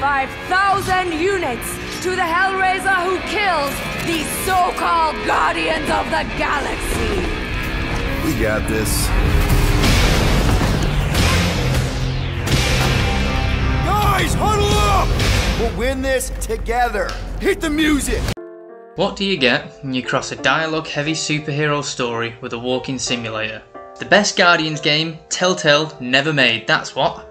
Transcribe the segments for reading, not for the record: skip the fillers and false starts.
5,000 units to the Hellraiser who kills these so-called Guardians of the Galaxy. We got this. Guys, huddle up! We'll win this together. Hit the music! What do you get when you cross a dialogue-heavy superhero story with a walking simulator? The best Guardians game Telltale never made, that's what.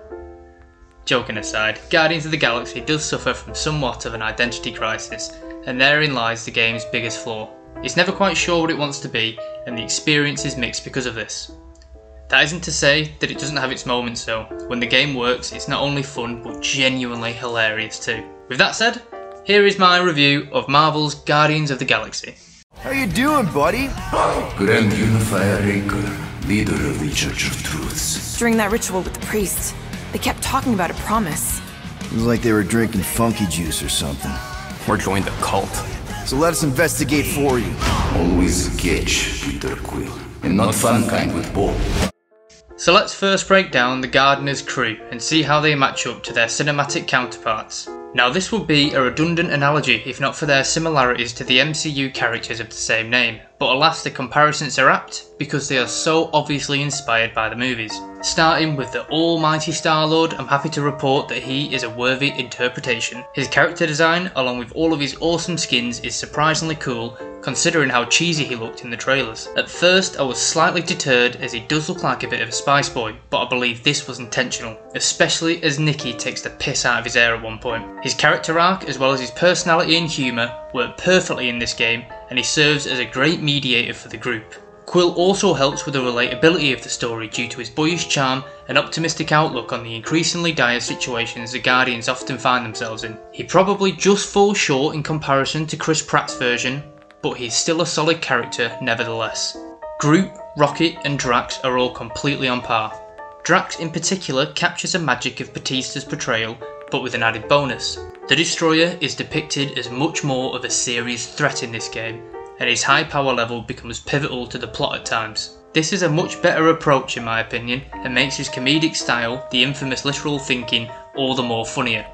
Joking aside, Guardians of the Galaxy does suffer from somewhat of an identity crisis, and therein lies the game's biggest flaw. It's never quite sure what it wants to be, and the experience is mixed because of this. That isn't to say that it doesn't have its moments though. When the game works, it's not only fun, but genuinely hilarious too. With that said, here is my review of Marvel's Guardians of the Galaxy. How you doing, buddy? Grand Unifier Raker, leader of the Church of Truths. During that ritual with the priest, they kept talking about a promise. It was like they were drinking funky juice or something. Or joined the cult. So let us investigate for you. Always catch, Peter Quill, and not fun kind with Bob. So let's first break down the Gardener's crew and see how they match up to their cinematic counterparts. Now this would be a redundant analogy if not for their similarities to the MCU characters of the same name, but alas the comparisons are apt because they are so obviously inspired by the movies. Starting with the almighty Star-Lord, I'm happy to report that he is a worthy interpretation. His character design, along with all of his awesome skins, is surprisingly cool considering how cheesy he looked in the trailers. At first I was slightly deterred as he does look like a bit of a Spice Boy, but I believe this was intentional, especially as Nikki takes the piss out of his hair at one point. His character arc, as well as his personality and humour, work perfectly in this game, and he serves as a great mediator for the group. Quill also helps with the relatability of the story due to his boyish charm and optimistic outlook on the increasingly dire situations the Guardians often find themselves in. He probably just falls short in comparison to Chris Pratt's version, but he's still a solid character nevertheless. Groot, Rocket and Drax are all completely on par. Drax in particular captures the magic of Batista's portrayal, but with an added bonus. The Destroyer is depicted as much more of a serious threat in this game, and his high power level becomes pivotal to the plot at times. This is a much better approach in my opinion, and makes his comedic style, the infamous literal thinking, all the more funnier.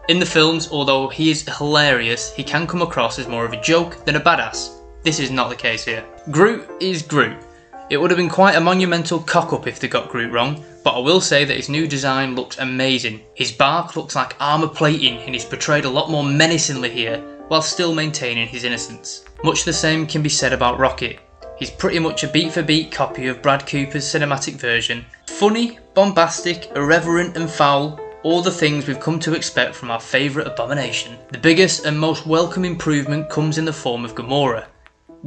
In the films, although he is hilarious, he can come across as more of a joke than a badass. This is not the case here. Groot is Groot. It would have been quite a monumental cock-up if they got Groot wrong, but I will say that his new design looks amazing. His bark looks like armour plating and he's portrayed a lot more menacingly here, while still maintaining his innocence. Much the same can be said about Rocket. He's pretty much a beat-for-beat copy of Brad Cooper's cinematic version. Funny, bombastic, irreverent and foul, all the things we've come to expect from our favourite abomination. The biggest and most welcome improvement comes in the form of Gamora.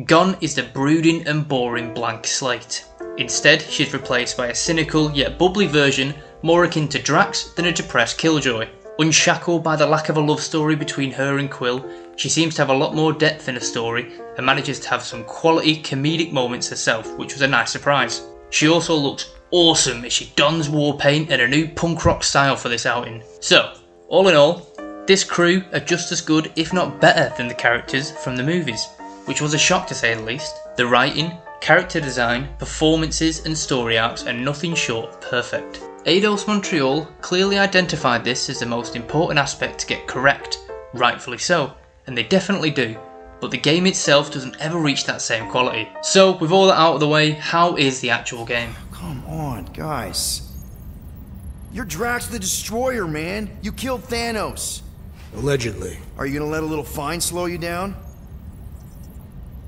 Gone is the brooding and boring blank slate. Instead, she's replaced by a cynical yet bubbly version more akin to Drax than a depressed Killjoy. Unshackled by the lack of a love story between her and Quill, she seems to have a lot more depth in her story and manages to have some quality comedic moments herself, which was a nice surprise. She also looks awesome as she dons war paint and a new punk rock style for this outing. So, all in all, this crew are just as good if not better than the characters from the movies, which was a shock to say the least. The writing, character design, performances and story arcs are nothing short of perfect. Eidos Montreal clearly identified this as the most important aspect to get correct, rightfully so, and they definitely do, but the game itself doesn't ever reach that same quality. So with all that out of the way, how is the actual game? Come on, guys. You're Drax the Destroyer, man. You killed Thanos. Allegedly. Are you gonna let a little fine slow you down?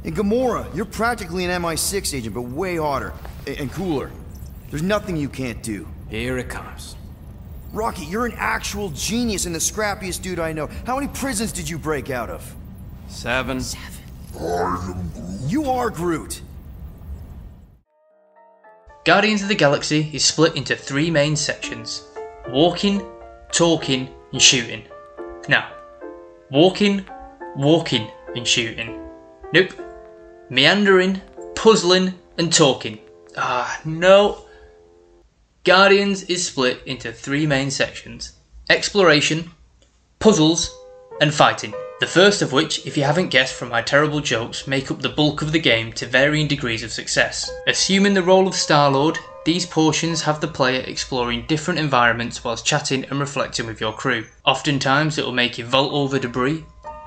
And Gamora, you're practically an MI6 agent, but way hotter and cooler. There's nothing you can't do. Here it comes. Rocky, you're an actual genius and the scrappiest dude I know. How many prisons did you break out of? 7. You are Groot. Guardians of the Galaxy is split into 3 main sections: walking, talking and shooting. Now, walking and shooting. Nope. Meandering, puzzling and talking. No. Guardians is split into 3 main sections: exploration, puzzles and fighting. The first of which, if you haven't guessed from my terrible jokes, make up the bulk of the game to varying degrees of success. Assuming the role of Star-Lord, These portions have the player exploring different environments whilst chatting and reflecting with your crew. Oftentimes it will make you vault over debris,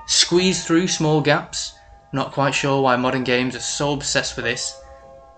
squeeze through small gaps, not quite sure why modern games are so obsessed with this,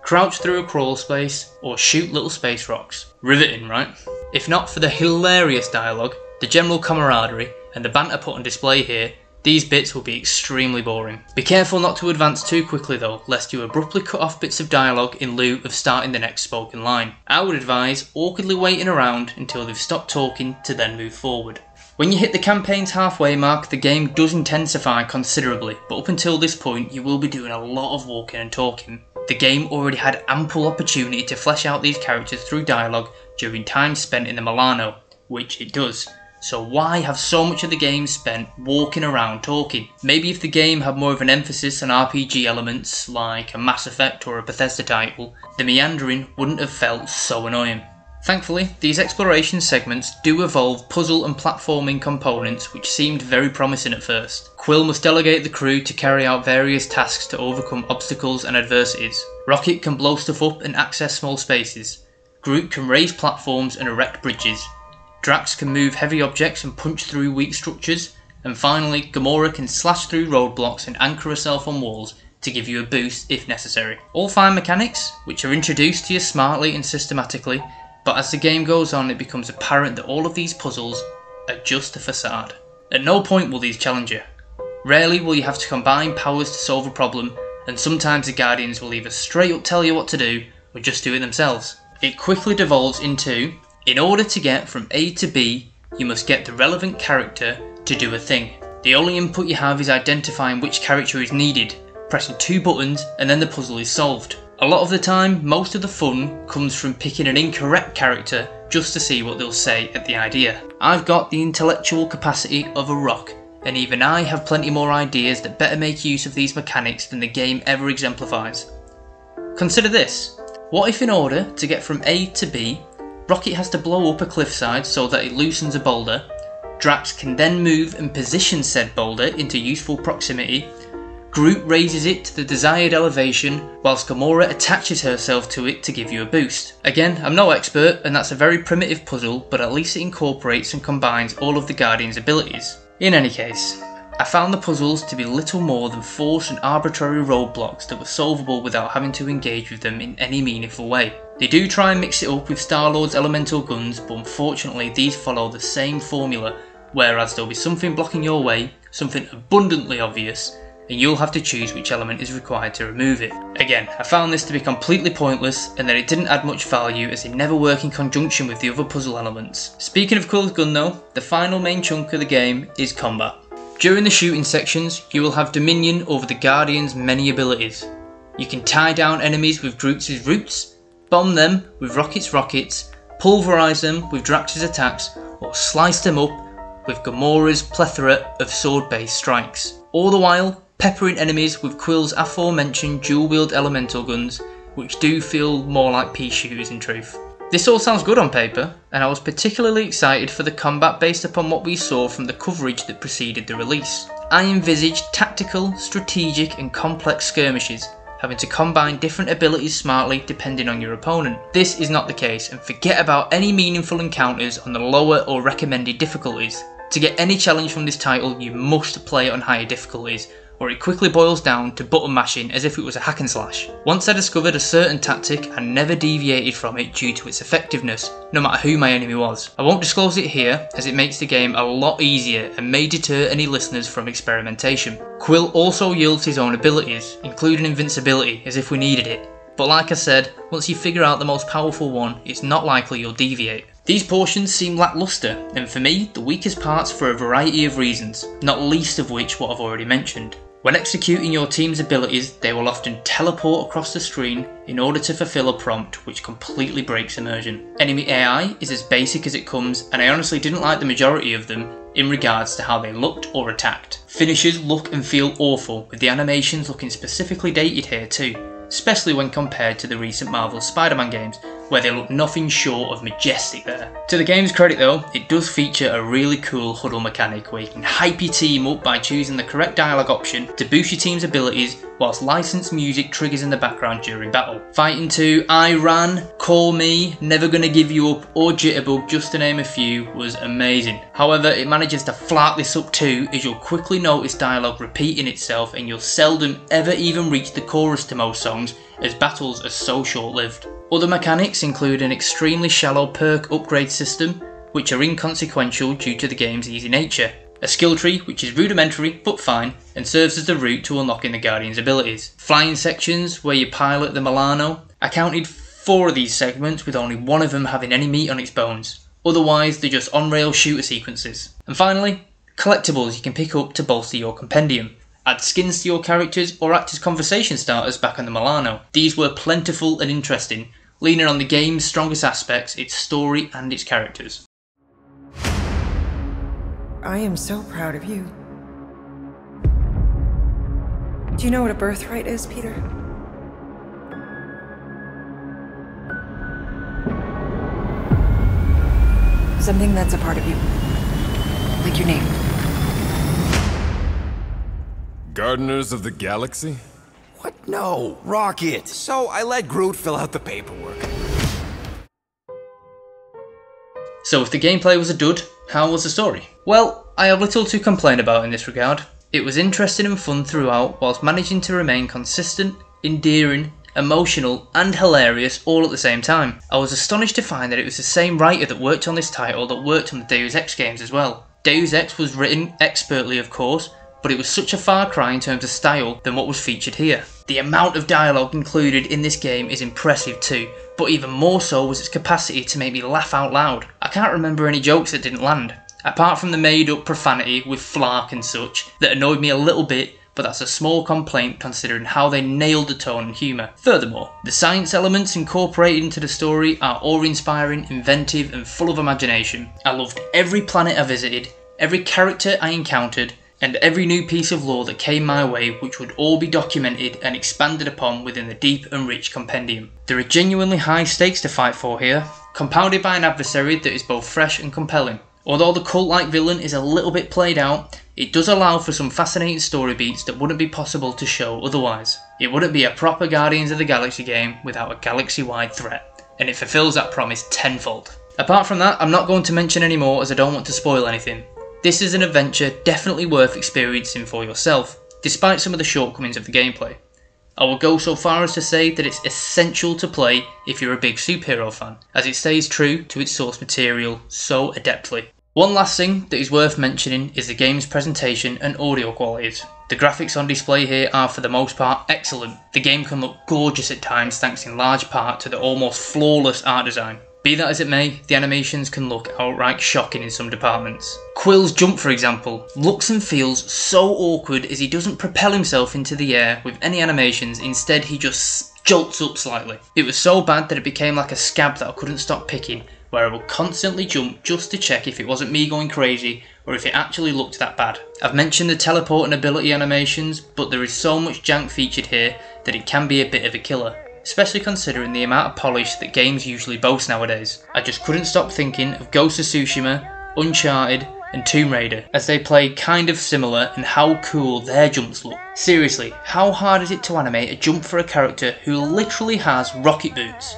crouch through a crawl space, or shoot little space rocks. Riveting, right? If not for the hilarious dialogue, the general camaraderie, and the banter put on display here, these bits will be extremely boring. Be careful not to advance too quickly though, lest you abruptly cut off bits of dialogue in lieu of starting the next spoken line. I would advise awkwardly waiting around until they've stopped talking to then move forward. When you hit the campaign's halfway mark, the game does intensify considerably, but up until this point you will be doing a lot of walking and talking. The game already had ample opportunity to flesh out these characters through dialogue during time spent in the Milano, which it does. So why have so much of the game spent walking around talking? Maybe if the game had more of an emphasis on RPG elements like a Mass Effect or a Bethesda title, the meandering wouldn't have felt so annoying. Thankfully, these exploration segments do evolve puzzle and platforming components which seemed very promising at first. Quill must delegate the crew to carry out various tasks to overcome obstacles and adversities. Rocket can blow stuff up and access small spaces. Groot can raise platforms and erect bridges. Drax can move heavy objects and punch through weak structures, and finally Gamora can slash through roadblocks and anchor herself on walls to give you a boost if necessary. All fine mechanics, which are introduced to you smartly and systematically, but as the game goes on it becomes apparent that all of these puzzles are just a facade. At no point will these challenge you. Rarely will you have to combine powers to solve a problem, and sometimes the Guardians will either straight up tell you what to do, or just do it themselves. It quickly devolves into, in order to get from A to B, you must get the relevant character to do a thing. The only input you have is identifying which character is needed, pressing 2 buttons and then the puzzle is solved. A lot of the time, most of the fun comes from picking an incorrect character just to see what they'll say at the idea. I've got the intellectual capacity of a rock, and even I have plenty more ideas that better make use of these mechanics than the game ever exemplifies. Consider this. What if in order to get from A to B, Rocket has to blow up a cliffside so that it loosens a boulder, Drax can then move and position said boulder into useful proximity, Groot raises it to the desired elevation, whilst Gamora attaches herself to it to give you a boost. Again, I'm no expert and that's a very primitive puzzle, but at least it incorporates and combines all of the Guardian's abilities. In any case, I found the puzzles to be little more than forced and arbitrary roadblocks that were solvable without having to engage with them in any meaningful way. They do try and mix it up with Star-Lord's elemental guns, but unfortunately these follow the same formula, whereas there'll be something blocking your way, something abundantly obvious, and you'll have to choose which element is required to remove it. Again, I found this to be completely pointless and that it didn't add much value as it never worked in conjunction with the other puzzle elements. Speaking of Quill's gun though, the final main chunk of the game is combat. During the shooting sections, you will have dominion over the Guardian's many abilities. You can tie down enemies with Groot's roots, bomb them with Rocket's rockets, pulverise them with Drax's attacks, or slice them up with Gamora's plethora of sword-based strikes. All the while, peppering enemies with Quill's aforementioned dual-wield elemental guns, which do feel more like pea shooters in truth. This all sounds good on paper, and I was particularly excited for the combat based upon what we saw from the coverage that preceded the release. I envisaged tactical, strategic and complex skirmishes, having to combine different abilities smartly depending on your opponent. This is not the case, and forget about any meaningful encounters on the lower or recommended difficulties. To get any challenge from this title, you must play it on higher difficulties, or it quickly boils down to button mashing as if it was a hack and slash. Once I discovered a certain tactic, I never deviated from it due to its effectiveness, no matter who my enemy was. I won't disclose it here, as it makes the game a lot easier and may deter any listeners from experimentation. Quill also yields his own abilities, including invincibility, as if we needed it. But like I said, once you figure out the most powerful one, it's not likely you'll deviate. These portions seem lacklustre, and for me, the weakest parts for a variety of reasons, not least of which what I've already mentioned. When executing your team's abilities, they will often teleport across the screen in order to fulfill a prompt which completely breaks immersion. Enemy AI is as basic as it comes, and I honestly didn't like the majority of them in regards to how they looked or attacked. Finishers look and feel awful, with the animations looking specifically dated here too, especially when compared to the recent Marvel Spider-Man games, where they look nothing short of majestic there. To the game's credit though, it does feature a really cool huddle mechanic where you can hype your team up by choosing the correct dialogue option to boost your team's abilities, whilst licensed music triggers in the background during battle. Fighting to I Ran, Call Me, Never Gonna Give You Up or Jitterbug, just to name a few, was amazing. However, it manages to flark this up too, as you'll quickly notice dialogue repeating itself and you'll seldom ever even reach the chorus to most songs, as battles are so short-lived. Other mechanics include an extremely shallow perk upgrade system, which are inconsequential due to the game's easy nature. A skill tree, which is rudimentary but fine, and serves as the route to unlocking the Guardian's abilities. Flying sections, where you pilot the Milano. I counted 4 of these segments, with only one of them having any meat on its bones. Otherwise, they're just on-rail shooter sequences. And finally, collectibles you can pick up to bolster your compendium. Add skins to your characters or act as conversation starters back on the Milano. These were plentiful and interesting, leaning on the game's strongest aspects, its story and its characters. I am so proud of you. Do you know what a birthright is, Peter? Something that's a part of you. Like your name. Gardeners of the Galaxy? What? No, Rocket! So I let Groot fill out the paperwork. So if the gameplay was a dud, how was the story? Well, I have little to complain about in this regard. It was interesting and fun throughout, whilst managing to remain consistent, endearing, emotional and hilarious all at the same time. I was astonished to find that it was the same writer that worked on this title that worked on the Deus Ex games as well. Deus Ex was written expertly of course, but it was such a far cry in terms of style than what was featured here. The amount of dialogue included in this game is impressive too, but even more so was its capacity to make me laugh out loud. I can't remember any jokes that didn't land, apart from the made up profanity with flark and such that annoyed me a little bit, but that's a small complaint considering how they nailed the tone and humour. Furthermore, the science elements incorporated into the story are awe-inspiring, inventive and full of imagination. I loved every planet I visited, every character I encountered, and every new piece of lore that came my way, which would all be documented and expanded upon within the deep and rich compendium. There are genuinely high stakes to fight for here, compounded by an adversary that is both fresh and compelling. Although the cult-like villain is a little bit played out, it does allow for some fascinating story beats that wouldn't be possible to show otherwise. It wouldn't be a proper Guardians of the Galaxy game without a galaxy-wide threat, and it fulfills that promise tenfold. Apart from that, I'm not going to mention any more as I don't want to spoil anything. This is an adventure definitely worth experiencing for yourself, despite some of the shortcomings of the gameplay. I will go so far as to say that it's essential to play if you're a big superhero fan, as it stays true to its source material so adeptly. One last thing that is worth mentioning is the game's presentation and audio qualities. The graphics on display here are for the most part excellent. The game can look gorgeous at times thanks in large part to the almost flawless art design. Be that as it may, the animations can look outright shocking in some departments. Quill's jump, for example, looks and feels so awkward as he doesn't propel himself into the air with any animations, instead he just jolts up slightly. It was so bad that it became like a scab that I couldn't stop picking, where I would constantly jump just to check if it wasn't me going crazy or if it actually looked that bad. I've mentioned the teleporting ability animations, but there is so much jank featured here that it can be a bit of a killer, especially considering the amount of polish that games usually boast nowadays. I just couldn't stop thinking of Ghost of Tsushima, Uncharted and Tomb Raider, as they play kind of similar and how cool their jumps look. Seriously, how hard is it to animate a jump for a character who literally has rocket boots?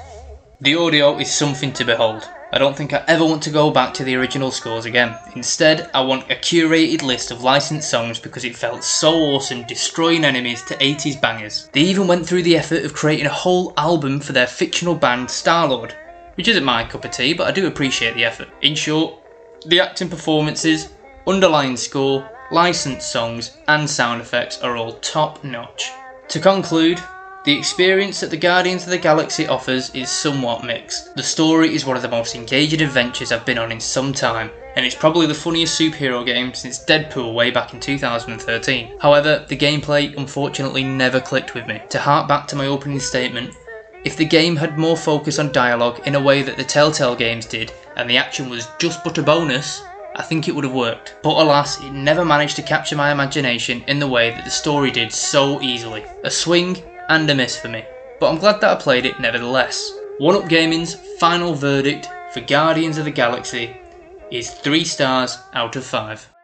The audio is something to behold. I don't think I ever want to go back to the original scores again. Instead, I want a curated list of licensed songs because it felt so awesome destroying enemies to 80s bangers. They even went through the effort of creating a whole album for their fictional band Star-Lord, which isn't my cup of tea, but I do appreciate the effort. In short, the acting performances, underlying score, licensed songs and sound effects are all top notch. To conclude, the experience that the Guardians of the Galaxy offers is somewhat mixed. The story is one of the most engaging adventures I've been on in some time, and it's probably the funniest superhero game since Deadpool way back in 2013. However, the gameplay unfortunately never clicked with me. To hark back to my opening statement, if the game had more focus on dialogue in a way that the Telltale games did, and the action was just but a bonus, I think it would have worked. But alas, it never managed to capture my imagination in the way that the story did so easily. A swing and a miss for me, but I'm glad that I played it nevertheless. 1UP Gaming's final verdict for Guardians of the Galaxy is 3 stars out of 5.